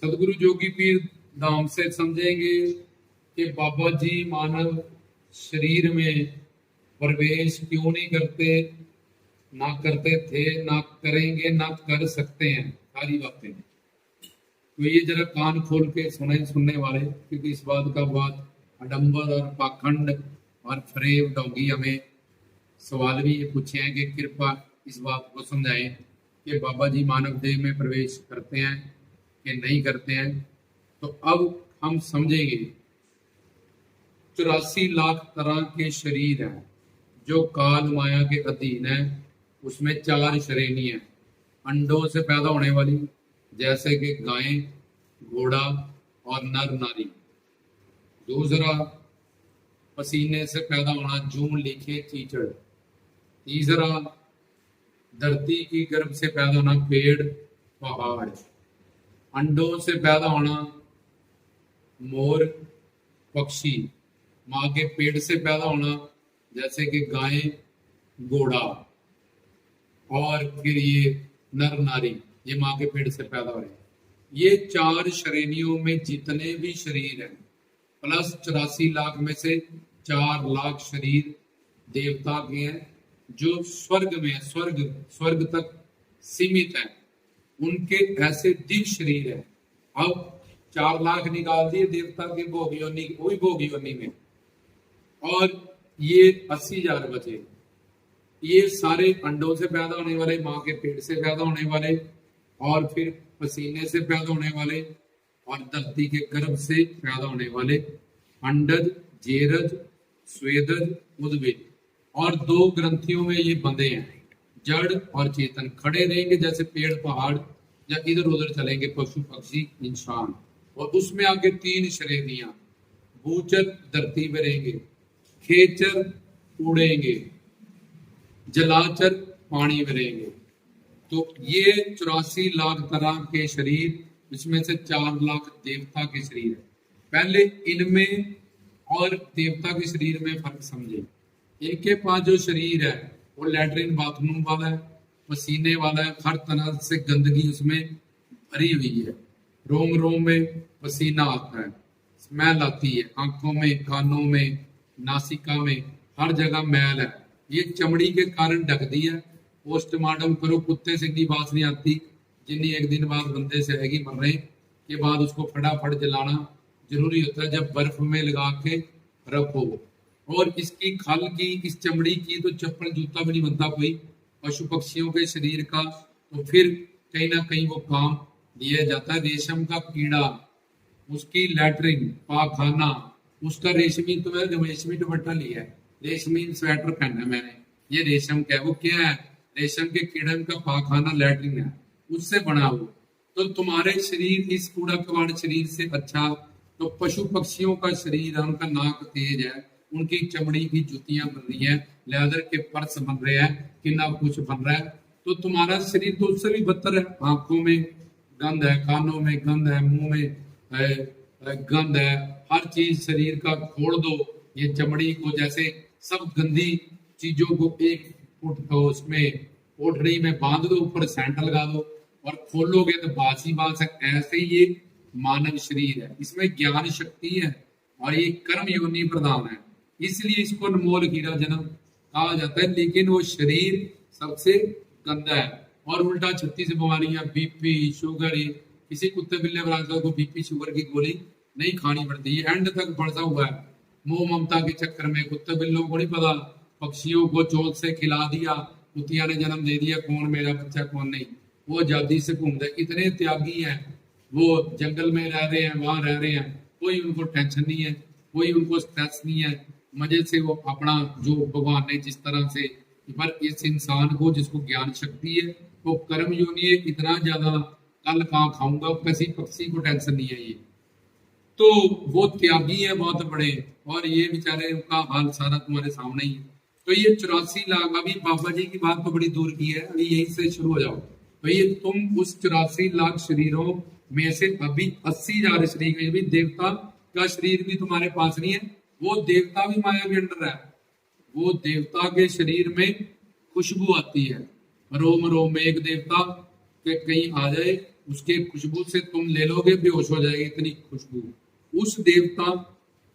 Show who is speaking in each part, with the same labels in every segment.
Speaker 1: सदगुरु जोगी पीर धाम से समझेंगे कि बाबा जी मानव शरीर में प्रवेश क्यों नहीं करते, ना करते थे, ना करेंगे, ना कर सकते हैं, सारी बातें। तो ये जरा कान खोल के सुने सुनने वाले, क्योंकि इस बात का बात आडंबर और पाखंड और फरेब डोंगी हमें सवाल भी ये पूछे हैं कि कृपा इस बात को समझाएं कि बाबा जी मानव देह में प्रवेश करते हैं कि नहीं करते हैं। तो अब हम समझेंगे 84 लाख तरह के शरीर हैं जो काल माया के अधीन है। उसमें 4 श्रेणी है। अंडों से पैदा होने वाली, जैसे कि गाय, घोड़ा और नर नारी। दूसरा, पसीने से पैदा होना, जून लिखे चीचड़। तीसरा, धरती की गर्भ से पैदा होना, पेड़ पहाड़। अंडों से पैदा होना, मोर पक्षी। माँ के पेट से पैदा होना, जैसे कि गाय, घोड़ा। और फिर ये नर नारी, ये माँ के पेट से पैदा हो रहे हैं। ये 4 श्रेणियों में जितने भी शरीर हैं, प्लस 84 लाख में से 4 लाख शरीर देवता के हैं जो स्वर्ग में है, स्वर्ग तक सीमित है। उनके ऐसे दिव्य शरीर है। अब 4 लाख निकाल दिए देवता के भोग योनि, वही भोग योनि में, और ये 80,000 बचे। ये सारे अंडों से पैदा होने वाले, माँ के पेट से पैदा होने वाले, और फिर पसीने से पैदा होने वाले, और धरती के गर्भ से पैदा होने वाले। अंडज, जेरज, स्वेदज, उद्भिद। और 2 ग्रंथियों में ये बंधे हैं, जड़ और चेतन। खड़े रहेंगे जैसे पेड़ पहाड़, या इधर उधर चलेंगे पशु पक्षी इंसान। और उसमें आगे 3 श्रेणियां। भूचर धरती में रहेंगे, खेचर उड़ेंगे, जलाचर पानी में रहेंगे। तो ये 84 लाख तरह के शरीर, इसमें से 4 लाख देवता के शरीर है। पहले इनमें और देवता के शरीर में फर्क समझे। इनके पास जो शरीर है वो लैट्रिन बाथरूम वाला है, पसीने वाला है, हर तरह से गंदगी उसमें भरी हुई है। रोम रोम में पसीना आता है, स्मेल आती है, आंखों में, कानों में, नासिका में, हर जगह मैल है। ये चमड़ी के कारण ढक दी है। पोस्टमार्टम करो, कुत्ते से इतनी बात नहीं आती जितनी एक दिन बाद बंदे से आएगी। मरने के बाद उसको फटाफट जलाना जरूरी होता है, जब बर्फ में लगा के रखो। और इसकी खल की, इस चमड़ी की तो चप्पल जूता भी नहीं बनता कोई। पशु पक्षियों के शरीर का तो फिर कहीं ना कहीं वो काम दिया जाता है। रेशम का कीड़ा, उसकी लैट्रिन, पाखाना, उसका रेशमी, तो मैं रेशमी दुपट्टा लिया है, रेशमी स्वेटर पहना मैंने, ये रेशम का है। वो क्या है? रेशम के कीड़े का पाखाना, लैट्रिन है, उससे बना हुआ। तो तुम्हारे शरीर इस कूड़ा कबाड़ शरीर से अच्छा तो पशु पक्षियों का शरीर है। उनका नाक तेज है, उनकी चमड़ी की जुतियां बन रही है, लेदर के पर्स बन रहे हैं, कितना कुछ बन रहा है। तो तुम्हारा शरीर तो उससे भी बदतर है। आंखों में गंध है, कानों में गंध है, मुंह में गंध है, हर चीज शरीर का खोल दो। ये चमड़ी को जैसे सब गंदी चीजों को एक फुट तो उसमें कोठरी में बांध दो, ऊपर सेंट लगा दो, और खोलोगे तो बास ही बास है। ऐसे ही ये मानव शरीर है, इसमें ज्ञान शक्ति है और ये कर्म योनि प्रधान है, इसलिए इसको अनमोल हीरा जन्म कहा जाता है। लेकिन वो शरीर सबसे गंदा है। और उल्टा 36 बीमारियां, बीपी, शुगर। किसी कुत्ते बिल्ले बराबर को बीपी शुगर की गोली नहीं खानी पड़ती, ये एंड तक बढ़ता हुआ है। मोह ममता के चक्कर में कुत्ते बिल्लों को नहीं पता, पक्षियों को चोट से खिला दिया, कुतिया ने जन्म दे दिया, कौन मेरा बच्चा कौन नहीं। वो आजादी से घूमते, इतने त्यागी हैं, वो जंगल में रह रहे हैं, वहां रह रहे हैं, कोई उनको टेंशन नहीं है, कोई उनको स्ट्रेस नहीं है, मजे से वो अपना जो भगवान ने जिस तरह से। पर इस इंसान को जिसको ज्ञान शक्ति है, वो कर्म योनि है, इतना ज्यादा कल कहाँ खाऊंगा, किसी पक्षी को टेंशन नहीं है ये। तो वो त्यागी है बहुत बड़े, और ये बेचारे का हाल सारा तुम्हारे सामने ही है। तो ये 84 लाख, अभी बाबा जी की बात तो बड़ी दूर की है, अभी यहीं से शुरू हो जाओ। तो ये तुम उस 84 लाख शरीरों में से अभी 80,000 शरीर, अभी देवता का शरीर भी तुम्हारे पास नहीं है। वो देवता भी माया के अंडर है। वो देवता के शरीर में खुशबू आती है, रोम रोम में। एक देवता के कहीं आ जाए उसके खुशबू से तुम ले लोगे, बेहोश हो जाएगी, इतनी खुशबू। उस देवता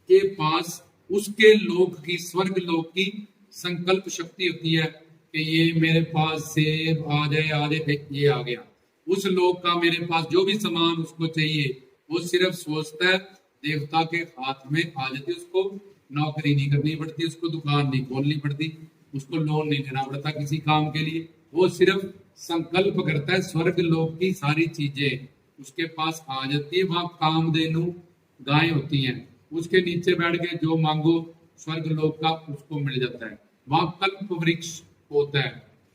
Speaker 1: के पास उसके लोक की, स्वर्ग लोक की संकल्प शक्ति होती है कि ये मेरे पास सेब आ जाए, आ जाए, ये आ गया। उस लोक का मेरे पास जो भी सामान उसको चाहिए, वो सिर्फ सोचता है, देवता के हाथ में आ जाती है। उसको नौकरी नहीं करनी पड़ती, उसको दुकान नहीं खोलनी पड़ती, उसको लोन नहीं लेना पड़ता किसी काम के लिए। वो सिर्फ संकल्प करता है, स्वर्ग लोक की सारी चीजें उसके पास आ जाती है। वहां कामधेनु गाय होती हैं, उसके नीचे बैठ के जो मांगो स्वर्ग लोक का उसको मिल जाता है। वहां कल्प वृक्ष होता है,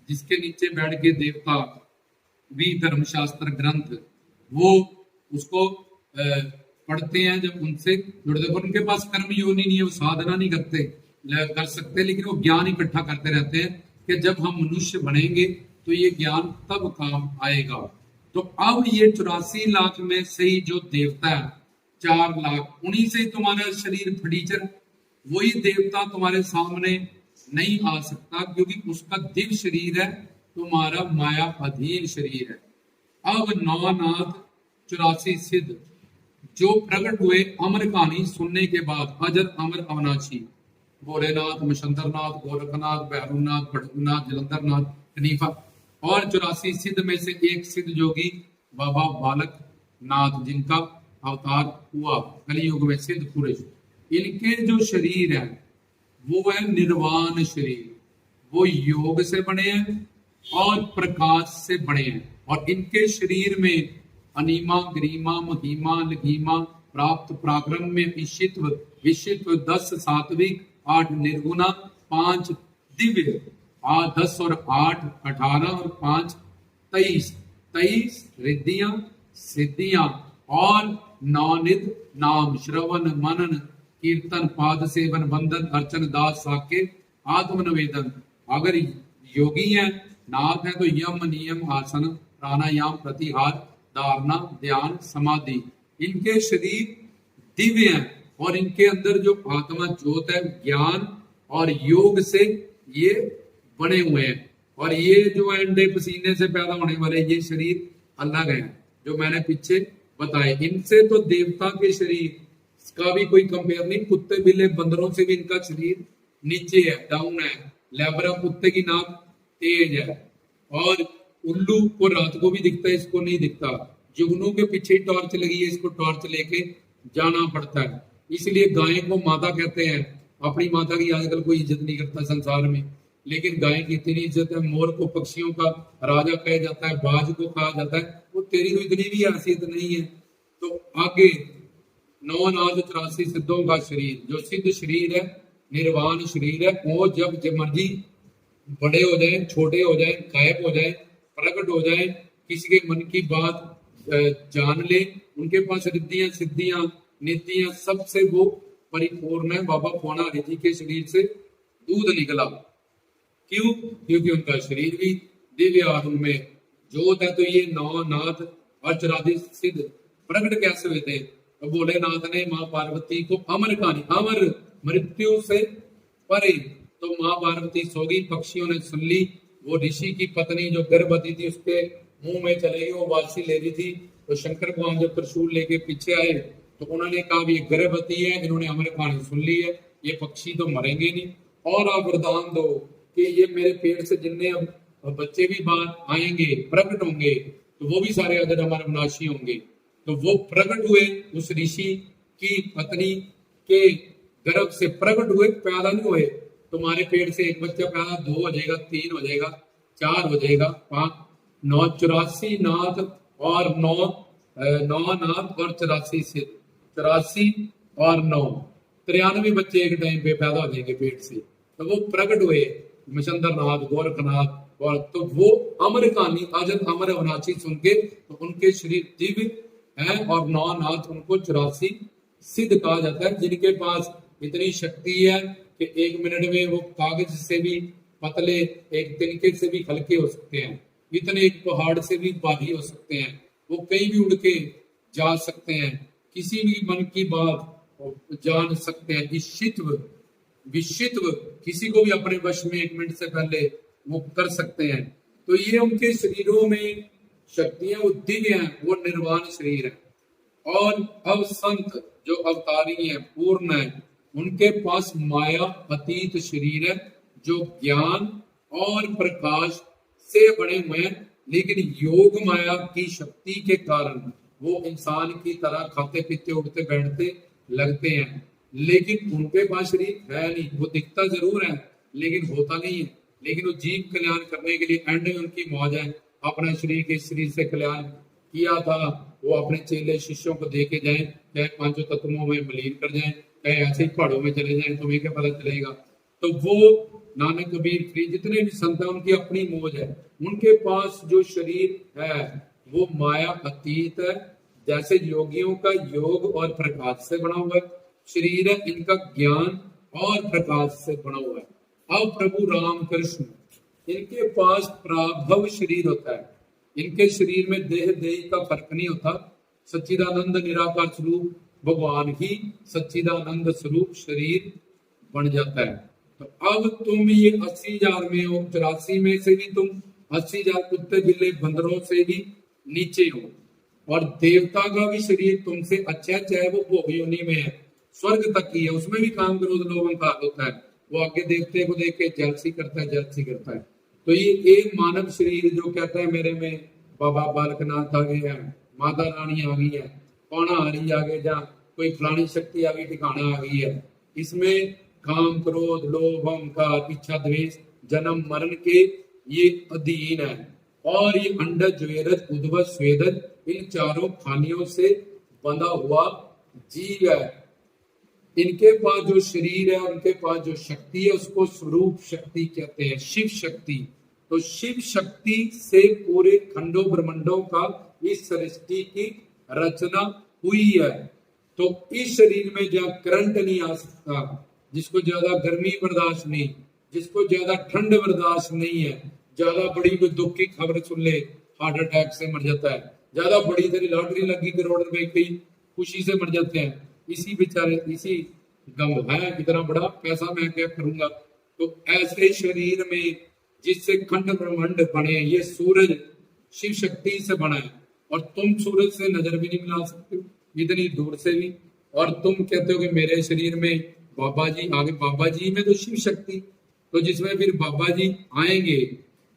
Speaker 1: जिसके नीचे बैठ के देवता भी धर्मशास्त्र ग्रंथ वो उसको पढ़ते हैं। जब उनसे जुड़ते, उनके पास कर्म योनि नहीं है, वो साधना नहीं कर सकते, लेकिन वो ज्ञान इकट्ठा करते रहते हैं कि जब हम मनुष्य बनेंगे तो ये ज्ञान तब काम आएगा। तो अब ये 84 लाख में से ही जो देवता है 4 लाख, उन्हीं से तुम्हारा शरीर फटीचर, वही देवता तुम्हारे सामने नहीं आ सकता, क्योंकि उसका दिव्य शरीर है, तुम्हारा माया अधीन शरीर है। अब नवनाथ 84 सिद्ध जो प्रकट हुए अमर कहानी सुनने के बाद, अजर अमर अविनाशी, भोलेनाथ, मशंदरनाथ, गोरखनाथ, भैरवनाथ, भटकनाथ, जलंधरनाथ, कनीफा, और 84 सिद्ध में से एक सिद्ध योगी बाबा बालक नाथ, जिनका अवतार हुआ कलयुग में, सिद्ध पुरुष। इनके जो शरीर है वो है निर्वाण शरीर, वो योग से बने हैं और प्रकाश से बने हैं। और इनके शरीर में अनिमा, गरिमा, महिमा, लघिमा, प्राप्त, पराक्रम में ईशित्व, विशित्व, 10 सात्विक, 8 निर्गुणा, 5 दिव्य, 10 और 8 18 और 5 23, 23 रिद्धियां, सिद्धियां, और नवनिध नाम, श्रवण, मनन, कीर्तन, पाद सेवन, बंधन, अर्चन, दास, साके, आत्मनिवेदन। अगर योगी है, नाथ है, तो यम, नियम, आसन, प्राणायाम, प्रतिहार, धारणा, ध्यान, समाधि। इनके शरीर दिव्य हैं और इनके अंदर जो आत्मा ज्योत है, ज्ञान और योग से ये बने हुए हैं। और ये जो अंडे पसीने से पैदा होने वाले ये शरीर अलग है, जो मैंने पीछे बताए। इनसे तो देवता के शरीर का भी कोई कंपेयर नहीं। कुत्ते, बिल्ले, बंदरों से भी इनका शरीर नीचे है, डाउन है। लेबरा कुत्ते की नाक तेज है, और उल्लू को रात को भी दिखता है, इसको नहीं दिखता। जुगनू के पीछे टॉर्च लगी है, इसको टॉर्च लेके जाना पड़ता है। इसलिए गाय को माता कहते हैं। अपनी माता की आजकल कोई इज्जत नहीं करता संसार में, लेकिन गाय की इतनी इज्जत है। मोर को पक्षियों का राजा कहा जाता है, बाज को कहा जाता है। वो तेरी तो इतनी भी हैसियत नहीं है। तो आगे 984 सिद्धों का शरीर, जो सिद्ध शरीर है, निर्वाण शरीर है, वो जब मर्जी बड़े हो जाए, छोटे हो जाए, गायब हो जाए, प्रकट हो जाए, किसी के मन की बात जान ले, उनके पास रिद्धियां, सिद्धियां, निधियां, सबसे वो परिपूर्ण है। बाबा पौना रिधि के शरीर से दूध निकला। क्यों? क्योंकि उनका शरीर भी दिव्य और उनमें ज्योत है। तो ये नवनाथ अर्चरादि सिद्ध प्रकट कैसे हुए थे? तो भोलेनाथ ने माँ पार्वती को अमर कहानी, अमर मृत्यु से परे, तो माँ पार्वती सो गई, पक्षियों ने सुन ली। वो ऋषि की पत्नी जो गर्भवती थी, उसके मुंह में चले गई, वो वासी ले रही थी। तो शंकर भगवान जब त्रिशूल लेके पीछे आए, तो उन्होंने कहा ये गर्भवती है, इन्होंने अमर कहानी सुन ली है, ये पक्षी तो मरेंगे नहीं, और आप वरदान दो कि ये मेरे पेट से जितने अब बच्चे भी बाहर आएंगे, प्रकट होंगे, तो वो भी सारे अगर अमर अविनाशी होंगे। तो वो प्रकट हुए, उस ऋषि की पत्नी के गर्भ से प्रकट हुए, पैदा नहीं हुए। तुम्हारे पेट से एक बच्चा पैदा, 2 हो जाएगा, 3 हो जाएगा, 4 हो जाएगा, 5, 9, 84 नाथ और 9 नाथ और 84 सिद्ध, 84 और 9, 93 बच्चे एक टाइम पे पैदा हो जाएंगे पेट से। तो वो प्रकट हुए, मचंद्रनाथ, गोरखनाथ, और तो वो अमर कहानी अजत अमर अविनाशी सुन के, तो उनके शरीर दिव्य है। और 9 नाथ, उनको 84 सिद्ध कहा जाता है, जिनके पास इतनी शक्ति है कि 1 मिनट में वो कागज से भी पतले, एक तिनके से भी हल्के हो सकते हैं, इतने एक पहाड़ से भी भारी हो सकते हैं। वो कहीं भी उड़ के जा सकते हैं, किसी भी मन की बात जान सकते हैं। ईशित्व, विशित्व, किसी को भी अपने वश में 1 मिनट से पहले वो कर सकते हैं। तो ये उनके शरीरों में शक्तियां वो दिव्य हैं, वो निर्वाण शरीर है। और अब संत जो अवतारी है, पूर्ण है, उनके पास माया अतीत शरीर है, जो ज्ञान और प्रकाश से बने हुए हैं, लेकिन योग माया की शक्ति के कारण वो इंसान की तरह खाते पीते उठते बैठते लगते हैं, लेकिन उनके पास शरीर है नहीं। वो दिखता जरूर है लेकिन होता नहीं है। लेकिन वो जीव कल्याण करने के लिए एंड में उनकी मौज है, अपना शरीर के शरीर से कल्याण किया था, वो अपने चेले शिष्यों को दे के जाए, चाहे पांचों तत्वों में मलीन कर जाए, चाहे ऐसे ही पहाड़ों में चले जाए, तुम्हें क्या पता चलेगा। तो वो नानक कबीर फ्री जितने भी संत हैं उनकी अपनी मौज है। उनके पास जो शरीर है वो माया अतीत है, जैसे योगियों का योग और प्रकाश से बना हुआ शरीर है, इनका ज्ञान और प्रकाश से बना हुआ है। अब प्रभु राम कृष्ण, इनके पास प्राभव शरीर होता है, इनके शरीर में देह देही का फर्क नहीं होता। सच्चिदानंद निराकार स्वरूप भगवान ही सच्चिदानंद स्वरूप शरीर बन जाता है। तो अब तुम ये 80,000 में हो, 84 में से भी तुम 80,000 कुत्ते बिल्ले बंदरों से भी नीचे हो, और देवता का भी शरीर तुमसे अच्छा है, चाहे वो भोग योनि में है, स्वर्ग तक की है, उसमें भी काम क्रोध लोभ अहंकार होता है। वो आगे देवते को देख के जलसी करता है, जलसी करता है। तो ये एक मानव शरीर जो कहता है मेरे में बाबा बालकनाथ आ गए हैं, माता रानी आ गई है, पौना हरी आ गए, जहाँ कोई फलानी शक्ति आ गई, ठिकाना आ गई है, इसमें काम क्रोध लोभ अहंकार इच्छा द्वेष जन्म मरण के ये अधीन है। और ये अंडज ज्वेरज उद्भव स्वेदज इन चारों खानियों से बंधा हुआ जीव है। इनके पास जो शरीर है, उनके पास जो शक्ति है, उसको स्वरूप शक्ति कहते हैं, शिव शक्ति। तो शिव शक्ति से पूरे खंडों ब्रह्मंडों का इस सृष्टि की रचना हुई है। तो इस शरीर में जहाँ करंट नहीं आ सकता, जिसको ज्यादा गर्मी बर्दाश्त नहीं, जिसको ज्यादा ठंड बर्दाश्त नहीं है, ज्यादा बड़ी कोई दुख की खबर सुन ले हार्ट अटैक से मर जाता है, ज्यादा बड़ी तेरी लॉटरी लगी करोड़ रुपए की, खुशी से मर जाते हैं, इसी बेचारे इसी गम है इतना बड़ा पैसा मैं क्या करूंगा। तो ऐसे शरीर में जिससे खंड ब्रह्मांड बने, ये सूरज शिव शक्ति से बना है, और तुम सूरज से नजर भी नहीं मिला सकते हो इतनी दूर से भी, और तुम कहते हो कि मेरे शरीर में बाबा जी आगे, बाबा जी में तो शिव शक्ति, तो जिसमें फिर बाबा जी आएंगे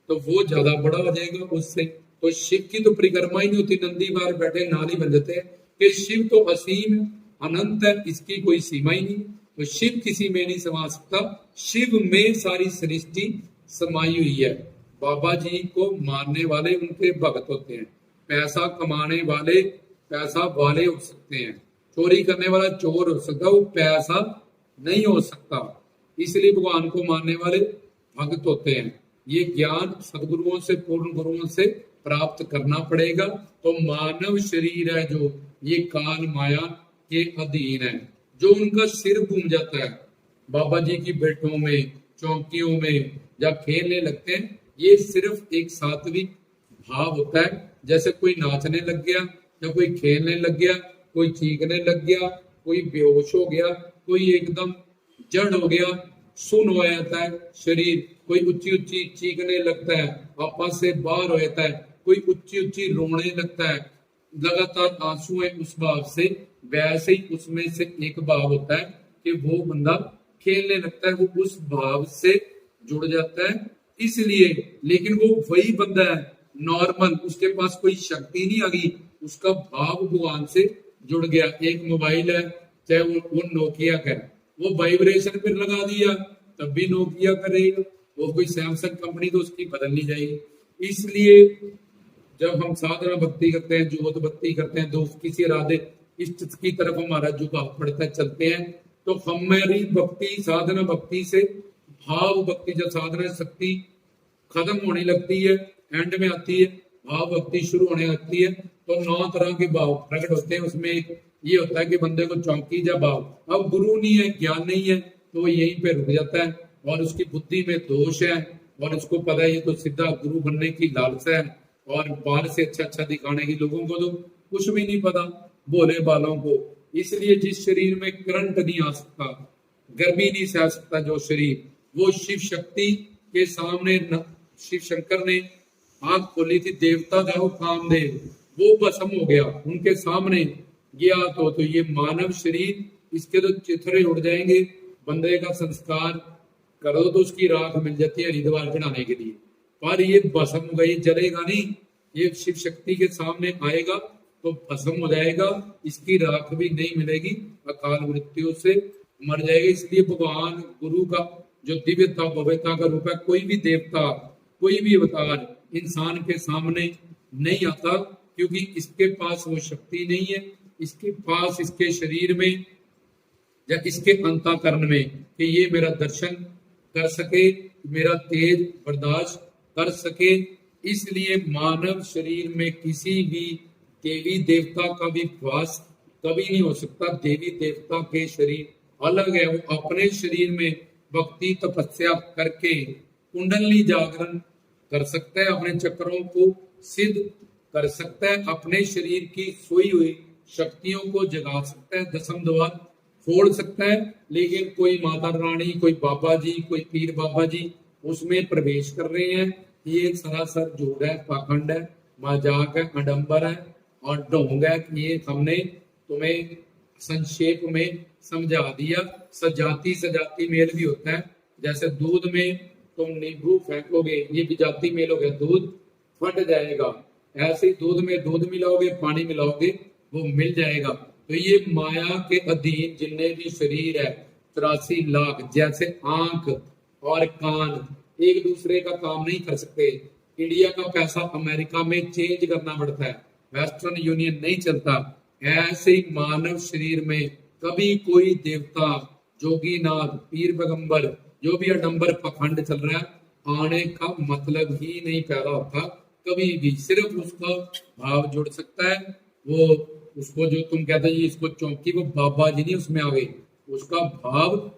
Speaker 1: तो वो ज्यादा बड़ा हो जाएगा उससे। तो शिव की तो परिक्रमा ही नहीं होती, नंदी बाहर बैठे नाली बन जाते हैं कि शिव तो असीम है, अनंत है, इसकी कोई सीमा ही नहीं। तो शिव किसी में नहीं समा सकता, शिव में सारी सृष्टि समाई हुई है। बाबा जी को मानने वाले उनके भक्त होते हैं, पैसा कमाने वाले पैसा वाले हो सकते हैं, चोरी करने वाला चोर हो सकता, वो पैसा नहीं हो सकता। इसलिए भगवान को मानने वाले भक्त होते हैं। ये ज्ञान सदगुरुओं से, पूर्ण गुरुओं से प्राप्त करना पड़ेगा। तो मानव शरीर है जो, ये काल माया के अधीन है। जो उनका सिर घूम जाता है बाबा जी की बेटों में, चौकियों में जब खेलने लगते हैं, ये सिर्फ एक सात्विक भाव होता है। जैसे कोई नाचने लग गया, या कोई खेलने लग गया, कोई चीखने लग गया, कोई बेहोश हो गया, कोई एकदम जड़ हो गया, सुन हो जाता है शरीर, कोई ऊंची ऊंची चीखने लगता है, आपस से बाहर हो जाता है, कोई ऊंची ऊंची रोने लगता है, लगातार आंसू है उस भाव से, वैसे ही उसमें से एक भाव होता है कि वो बंदा खेलने लगता है, वो उस भाव से जुड़ जाता है। इसलिए लेकिन वो वही बंदा है नॉर्मल, उसके पास कोई शक्ति नहीं आ गई, उसका भाव भगवान से जुड़ गया। एक मोबाइल है, चाहे वो नोकिया का, वो वाइब्रेशन पर लगा दिया तब भी नोकिया करेगा, वो कोई सैमसंग कंपनी तो उसकी बदलनी जाएगी। इसलिए जब हम साधना भक्ति करते हैं, जोत भक्ति करते हैं, तो किसी इरादे इष्ट की तरफ हमारा झुकाव पड़ता है, चलते हैं, तो हमारी भक्ति साधना भक्ति से भाव भक्ति, जब साधना शक्ति खत्म होने लगती है, एंड में आती है भाव भक्ति शुरू होने लगती है, तो 9 तरह के भाव प्रकट होते हैं। उसमें एक ये होता है कि बंदे को चौंकी जा भाव, अब गुरु नहीं है, ज्ञान नहीं है, तो वो यहीं पे रुक जाता है, और उसकी बुद्धि में दोष है, और उसको पता है ये तो सीधा गुरु बनने की लालसा है, और बाहर से अच्छा अच्छा दिखाने की, लोगों को तो कुछ भी नहीं पता, भोले बालों को। इसलिए जिस शरीर में करंट नहीं आ सकता, गर्मी नहीं सह सकता जो शरीर, वो शिव शक्ति के सामने शिव शंकर ने आंख खोली थी, देवता था वो कामदेव, वो भस्म हो गया उनके सामने गया तो ये मानव शरीर, इसके तो चिथड़े उड़ जाएंगे। बंदे का संस्कार करो तो उसकी राख मिल जाती है हरिद्वार चढ़ाने के लिए, पर ये भस्म हो गई, जलेगा नहीं। ये शिव शक्ति के सामने आएगा तो भस्म हो जाएगा, इसकी राख भी नहीं मिलेगी, अकाल मृत्यु से मर जाएगा। इसलिए भगवान गुरु का जो दिव्यता भव्यता का रूप है, कोई भी देवता कोई भी अवतार इंसान के सामने नहीं आता, क्योंकि इसके पास वो शक्ति नहीं है, इसके पास इसके शरीर में या इसके अंतःकरण में कि ये मेरा दर्शन कर सके, मेरा तेज बर्दाश्त कर सके। इसलिए मानव शरीर में किसी भी देवी देवता का भी वास कभी नहीं हो सकता। देवी देवता के शरीर अलग है, वो अपने शरीर में भक्ति तपस्या करके कुंडली जागरण कर सकता है, अपने चक्रों को सिद्ध कर सकता है, अपने शरीर की सोई हुई शक्तियों को जगा सकता है, दसम द्वार खोल सकता है। लेकिन कोई माता रानी, कोई बाबा जी, कोई पीर बाबा जी उसमें प्रवेश कर रहे हैं, ये सरासर झूठ है, पाखंड है, मजाक है, आडंबर है और ढोंग है। ये हमने तुम्हें संक्षेप में समझा दिया। सजाती सजाती मेल भी होता है, जैसे दूध में तुम नींबू फेंकोगे, ये भी जाति मेल हो गया, दूध फट जाएगा। ऐसे ही दूध में दूध मिलाओगे, पानी मिलाओगे, वो मिल जाएगा। तो ये माया के अधीन जितने भी शरीर है 83 लाख, जैसे आंख और कान एक दूसरे का काम नहीं कर सकते। इंडिया का पैसा अमेरिका में चेंज करना पड़ता है, वेस्टर्न यूनियन नहीं चलता। ऐसे ही मानव शरीर में कभी कोई देवता, जोगीनाथ, पीर पैगंबर, जो भी आडंबर पखंड चल रहा है, आने का मतलब ही नहीं पैदा होता कभी भी। सिर्फ उसका भाव जुड़ सकता है, वो उसको जो तुम कहते हैं इसको चौंकी, वो बाबा जी नहीं उसमें आ गई, उसका भाव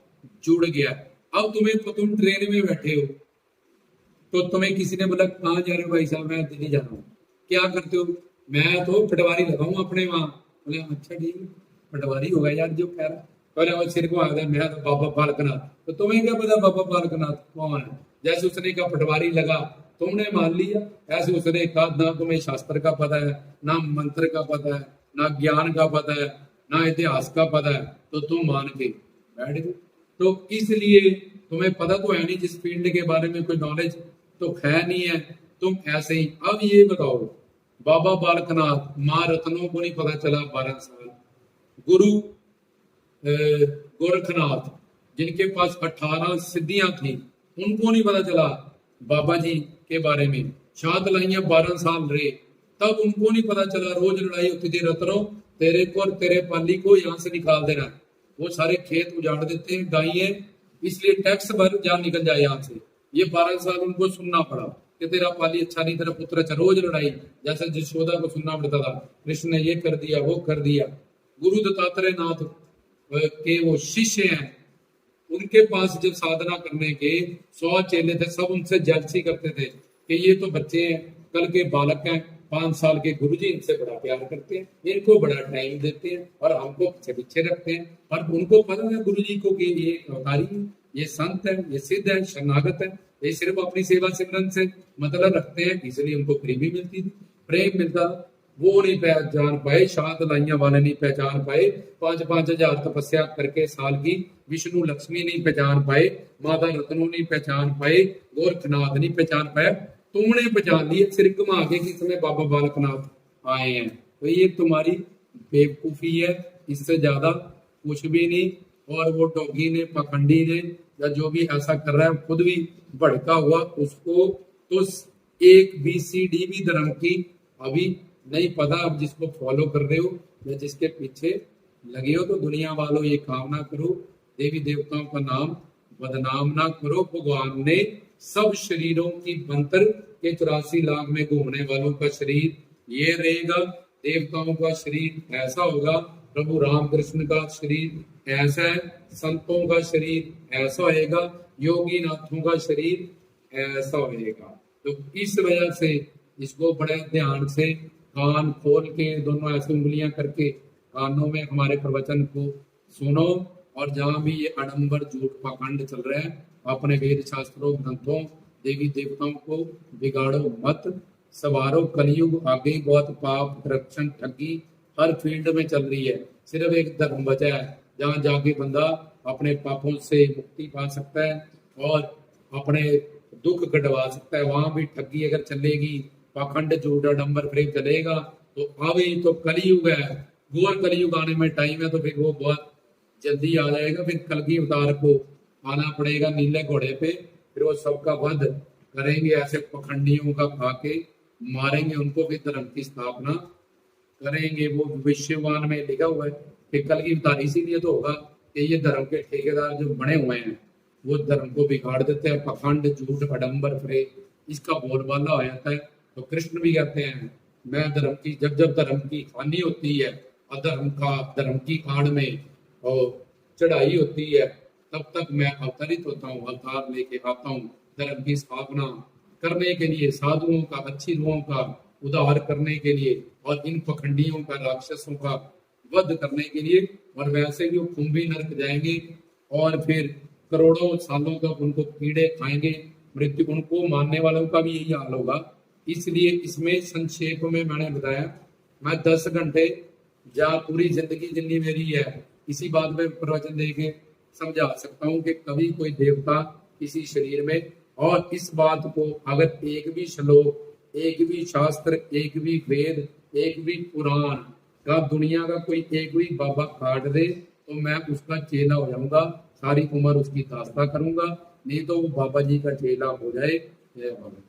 Speaker 1: जुड़ गया। अब तुम ट्रेन में बैठे हो तो तुम्हें किसी ने बोला कहाँ जा रहे हो भाई साहब, मैं दिल्ली जा रहा हूँ, क्या करते हो? मैं तो पटवारी लगाऊं अपने वहां। बोले अच्छा ठीक है, पटवारी होगा यार जो कह रहा। बोले वो सिर को आ गया, मैं तो बाबा बालकनाथ। तो तुम्हें क्या पता बाबा बालकनाथ कौन है? जैसे उसने कहा पटवारी लगा, तुमने मान लिया। ऐसे उसने कहा ना तुम्हें शास्त्र का पता है, ना मंत्र का पता है, ना ज्ञान का पता है, ना इतिहास का पता है, तो तुम मान के बैठ गए। तो इसलिए तुम्हें पता तो है नहीं, जिस फील्ड के बारे में कोई नॉलेज तो है नहीं है, तुम ऐसे ही। अब ये बताओ, बाबा बालकनाथ, माँ रत्नों को नहीं पता चला 12 साल, गुरु गोरखनाथ जिनके पास 18 सिद्धियां थी, उनको नहीं पता चला बाबा जी के बारे में। शाद लाइया 12 साल रहे, तब उनको नहीं पता चला। रोज लड़ाई होती थी, रत्नों तेरे को और तेरे पाली को यहाँ से निकाल देना। वो सारे खेत उजाड़ देते हैं, गायें, इसलिए टैक्स भर जान निकल जाए यहाँ से। ये 12 साल उनको सुनना पड़ा कि तेरा पाली अच्छा नहीं, तेरा पुत्र अच्छा। रोज लड़ाई, जैसे यशोदा को सुनना पड़ता था, कृष्ण ने ये कर दिया, वो कर दिया। गुरु दत्तात्रेय नाथ के वो शिष्य हैं, उनके पास जब साधना करने के 100 चेले थे, सब उनसे जलसी करते थे कि ये तो बच्चे हैं, कल के बालक हैं। 5 साल के गुरुजी इनसे बड़ा प्यार करते हैं, इनको बड़ा टाइम देते हैं और हमको पीछे पीछे रखते हैं। और उनको पता है गुरुजी को कि ये अवतारी है, ये संत है, ये सिद्ध है, शरणागत है, ये सिर्फ अपनी सेवा सिमरन से मतलब रखते हैं, इसलिए उनको प्रेमी मिलती थी, प्रेम मिलता। वो नहीं पहचान पाए, शाद लाइया वाले नहीं पहचान पाए, 5-5 हजार तपस्या करके साल की विष्णु लक्ष्मी नहीं पहचान पाए, माता रत्नों नहीं पहचान पाए, गोरखनाथ नहीं पहचान पाए। तुमने पहचान लिया सिर घुमा के कि इसमें बाबा बालकनाथ आए हैं। तो ये तुम्हारी बेवकूफी है, इससे ज्यादा कुछ भी नहीं। और वो डोगी ने, पखंडी ने, या जो भी ऐसा कर रहा है, खुद भी भड़का हुआ, उसको तो एक BCD भी धर्म की अभी नहीं पता। अब जिसको फॉलो कर रहे हो या जिसके पीछे लगे हो, तो दुनिया वालों ये काम ना करो, देवी देवताओं का नाम बदनाम ना करो। भगवान ने सब शरीरों की बंतर के 84 लाख में घूमने वालों का शरीर ये रहेगा, देवताओं का शरीर ऐसा होगा, प्रभु रामकृष्ण का शरीर ऐसा है, संतों का शरीर ऐसा होएगा, योगी नाथों का शरीर ऐसा होएगा। तो इस वजह से इसको बड़े ध्यान से कान खोल के, दोनों ऐसे उंगलियां करके कानों में हमारे प्रवचन को सुनो। और जहां भी ये आडंबर झूठ पाखंड चल रहा है, अपने वेद शास्त्रों ग्रंथों देवी देवताओं को बिगाड़ो मत। सवारो कलयुग आ गई, बहुत पाप करप्शन ठगी हर फील्ड में चल रही है। सिर्फ एक धर्म बचा है जहां जाके बंदा अपने पापों से मुक्ति पा सकता है और अपने दुख कटवा सकता है। वहां भी ठगी अगर चलेगी, पाखंड झूठ आडंबर प्रेम चलेगा, तो अभी तो कलयुग है, घोर कलयुग आने में टाइम है, तो फिर वो बहुत जल्दी आ जाएगा। फिर कलगी अवतार को आना पड़ेगा नीले घोड़े पे, फिर वो सबका वध करेंगे, ऐसे पखंडियों का खा के मारेंगे उनको, फिर धर्म की स्थापना करेंगे। वो भविष्यवाण में लिखा हुआ है कि कलगी अवतार इसीलिए तो होगा कि ये धर्म के ठेकेदार जो बने हुए हैं वो धर्म को बिगाड़ देते हैं। पखंड झूठ आडंबर प्रेम इसका बोलबाला हो जाता है। तो कृष्ण भी कहते हैं, मैं धर्म की, जब जब धर्म की हानि होती है, अधर्म का धर्म की आड़ में और चढ़ाई होती है, तब तक मैं अवतरित होता हूँ, अवतार लेके आता हूँ धर्म की स्थापना करने के लिए, साधुओं का, अच्छी रूहों का उद्धार करने के लिए, और इन पखंडियों का, राक्षसों का वध करने के लिए। और वैसे भी वो कुंभी नरक जाएंगे और फिर करोड़ों सालों तक उनको कीड़े खाएंगे, मृत्यु, उनको मानने वालों का भी यही हाल होगा। इसलिए इसमें संक्षेप में मैंने बताया, मैं 10 घंटे जहाँ पूरी जिंदगी जितनी मेरी है इसी बात में प्रवचन देके समझा सकता हूँ कि कभी कोई देवता किसी शरीर में, और इस बात को अगर एक भी श्लोक, एक भी शास्त्र, एक भी वेद, एक भी पुराण का, दुनिया का कोई एक भी बाबा काट दे तो मैं उसका चेला हो जाऊंगा, सारी उम्र उसकी दास्ता करूंगा, नहीं तो वो बाबा जी का चेला हो जाए। जय बाबा।